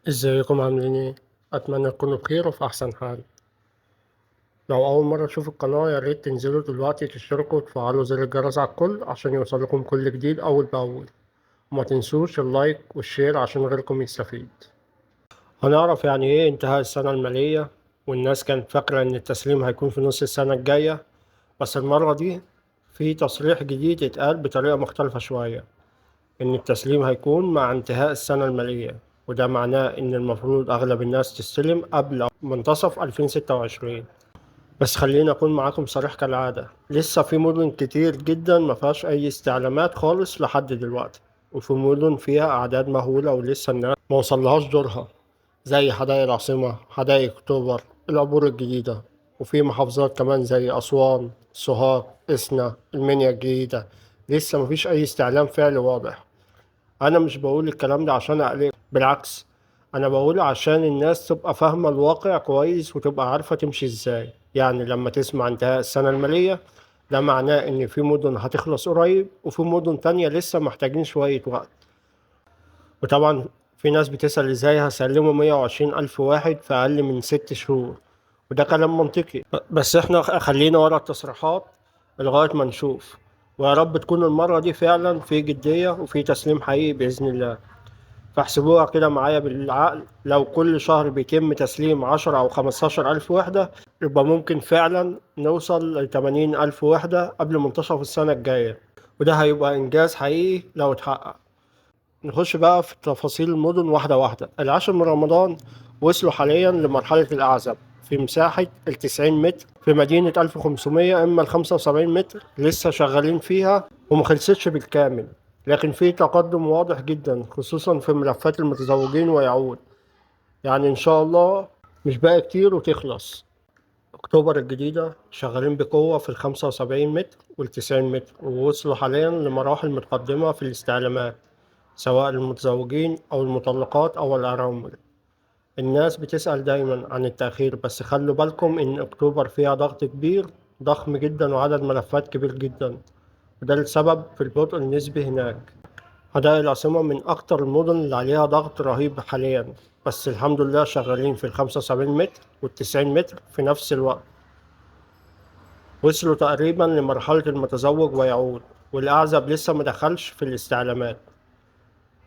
ازيكم عاملين ايه؟ اتمنى تكونوا بخير وفي احسن حال. لو اول مرة تشوفوا القناة يا ريت تنزلوا دلوقتي تشتركوا وتفعلوا زر الجرس على الكل عشان يوصلكم كل جديد اول باول. وما تنسوش اللايك والشير عشان غيركم يستفيد. هنعرف يعني ايه انتهاء السنة المالية، والناس كانت فاكرة ان التسليم هيكون في نص السنة الجاية، بس المرة دي في تصريح جديد اتقال بطريقة مختلفة شوية، إن التسليم هيكون مع انتهاء السنة المالية، وده معناه إن المفروض أغلب الناس تستلم قبل منتصف 2026. بس خليني أكون معاكم صريح كالعادة، لسه في مدن كتير جدا ما فيهاش أي استعلامات خالص لحد دلوقتي، وفي مدن فيها أعداد مهولة ولسه الناس ما وصلهاش دورها، زي حدائق العاصمة، حدائق أكتوبر، العبور الجديدة. وفي محافظات كمان زي أسوان، سوهاج، إسنا، المنيا الجديدة، لسه مفيش أي استعلام فعلي واضح. انا مش بقول الكلام ده عشان اقلق، بالعكس، انا بقول عشان الناس تبقى فاهمة الواقع كويس وتبقى عارفة تمشي ازاي. يعني لما تسمع انتهاء السنة المالية، ده معناه ان في مدن هتخلص قريب وفي مدن تانية لسه محتاجين شوية وقت. وطبعا في ناس بتسأل ازاي هسلموا 120 ألف واحد في أقل من 6 شهور، وده كلام منطقي، بس احنا خلينا ورا التصريحات لغاية ما نشوف. ويا رب تكون المرة دي فعلا في جدية وفي تسليم حقيقي بإذن الله. فاحسبوها كده معايا بالعقل، لو كل شهر بيتم تسليم 10 أو 15 ألف وحدة، يبقى ممكن فعلا نوصل ل80 ألف وحدة قبل منتصف السنة الجاية، وده هيبقى إنجاز حقيقي لو اتحقق. نخش بقى في تفاصيل المدن واحدة واحدة. العاشر من رمضان وصلوا حاليا لمرحلة الأعزب في مساحة 90 متر في مدينة 1500، إما 75 متر لسه شغالين فيها ومخلصتش بالكامل، لكن في تقدم واضح جدا خصوصا في ملفات المتزوجين ويعود. يعني إن شاء الله مش باقي كتير وتخلص. أكتوبر الجديدة شغالين بقوة في ال75 متر وال90 متر، ووصلوا حاليا لمراحل متقدمة في الاستعلامات، سواء للمتزوجين أو المطلقات أو الأرامل. الناس بتسأل دايما عن التأخير، بس خلوا بالكم إن أكتوبر فيها ضغط كبير ضخم جدا وعدد ملفات كبير جدا، وده السبب في البطء النسبي هناك. حدائق العاصمة من أكتر المدن اللي عليها ضغط رهيب حاليا، بس الحمد لله شغالين في ال75 متر وال90 متر في نفس الوقت. وصلوا تقريبا لمرحلة المتزوج ويعود، والأعزب لسه مدخلش في الاستعلامات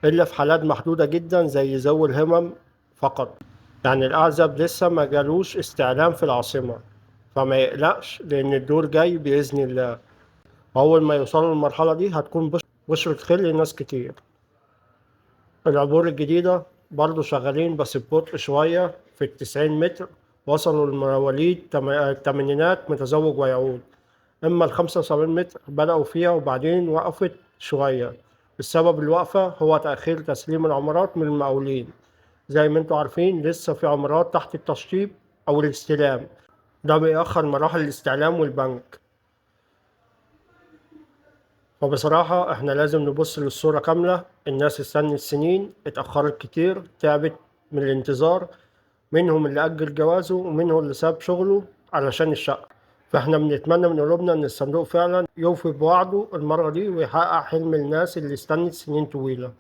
إلا في حالات محدودة جدا زي ذوي الهمم فقط. يعني الأعزب لسه ما جالوش استعلام في العاصمة، فما يقلقش لأن الدور جاي بإذن الله. أول ما يوصلوا للمرحلة دي هتكون بشرة خير لناس كتير. العبور الجديدة برضو شغالين بس ببطء شوية في ال90 متر، وصلوا لمواليد التمانينات متزوج ويعود. أما ال75 متر بدأوا فيها وبعدين وقفت شوية. السبب الوقفة هو تأخير تسليم العمارات من المقاولين. زي ما انتوا عارفين لسه في عمارات تحت التشطيب أو الاستلام، ده بيأخر مراحل الاستعلام والبنك. فبصراحة احنا لازم نبص للصورة كاملة. الناس استنت سنين، اتأخرت كتير، تعبت من الانتظار، منهم اللي أجل جوازه ومنهم اللي ساب شغله علشان الشقة. فاحنا بنتمنى من قلوبنا إن الصندوق فعلا يوفي بوعده المرة دي ويحقق حلم الناس اللي استنت سنين طويلة.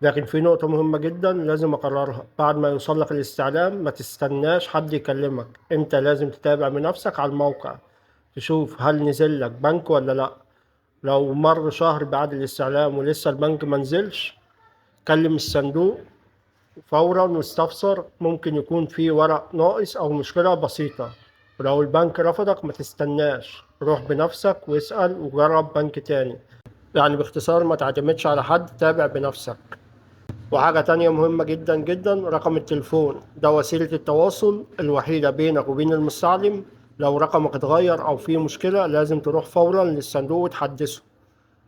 لكن في نقطة مهمة جدا لازم أقررها، بعد ما يوصل لك الاستعلام ما تستناش حد يكلمك، أنت لازم تتابع بنفسك على الموقع، تشوف هل نزل لك بنك ولا لأ. لو مر شهر بعد الاستعلام ولسه البنك منزلش، كلم الصندوق فورا واستفسر، ممكن يكون في ورق ناقص أو مشكلة بسيطة. ولو البنك رفضك ما تستناش، روح بنفسك واسأل وجرب بنك تاني. يعني باختصار ما تعتمدش على حد، تابع بنفسك. وحاجة تانية مهمة جدا جدا، رقم التليفون ده وسيلة التواصل الوحيدة بينك وبين المستعلم. لو رقمك اتغير أو فيه مشكلة لازم تروح فورا للصندوق وتحدثه،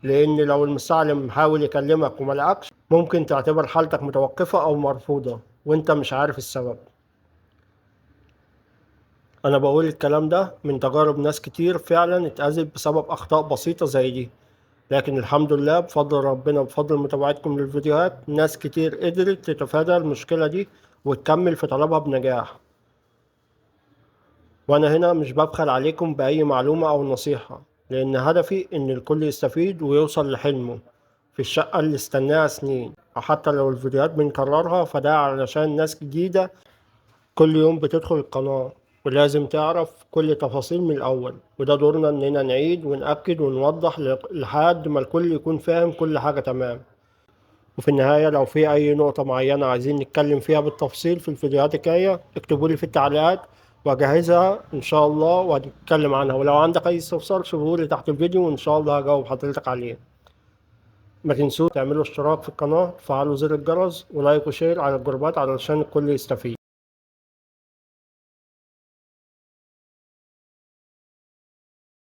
لأن لو المستعلم حاول يكلمك وملقكش ممكن تعتبر حالتك متوقفة أو مرفوضة وأنت مش عارف السبب. أنا بقول الكلام ده من تجارب ناس كتير فعلا اتأذت بسبب أخطاء بسيطة زي دي، لكن الحمد لله بفضل ربنا وبفضل متابعتكم للفيديوهات ناس كتير قدرت تتفادى المشكلة دي وتكمل في طلبها بنجاح. وأنا هنا مش ببخل عليكم بأي معلومة أو نصيحة، لأن هدفي إن الكل يستفيد ويوصل لحلمه في الشقة اللي استناها سنين حتى لو الفيديوهات بنكررها، فده علشان ناس جديدة كل يوم بتدخل القناة، ولازم تعرف كل تفاصيل من الأول، وده دورنا إننا نعيد ونأكد ونوضح لحد ما الكل يكون فاهم كل حاجة تمام. وفي النهاية لو في أي نقطة معينة عايزين نتكلم فيها بالتفصيل في الفيديوهات الجاية اكتبولي في التعليقات وأجهزها إن شاء الله وهنتكلم عنها، ولو عندك أي استفسار سيبهولي تحت الفيديو وإن شاء الله هجاوب حضرتك عليه. ما تنسوش تعملوا اشتراك في القناة وتفعلوا زر الجرس ولايك وشير على الجروبات علشان الكل يستفيد.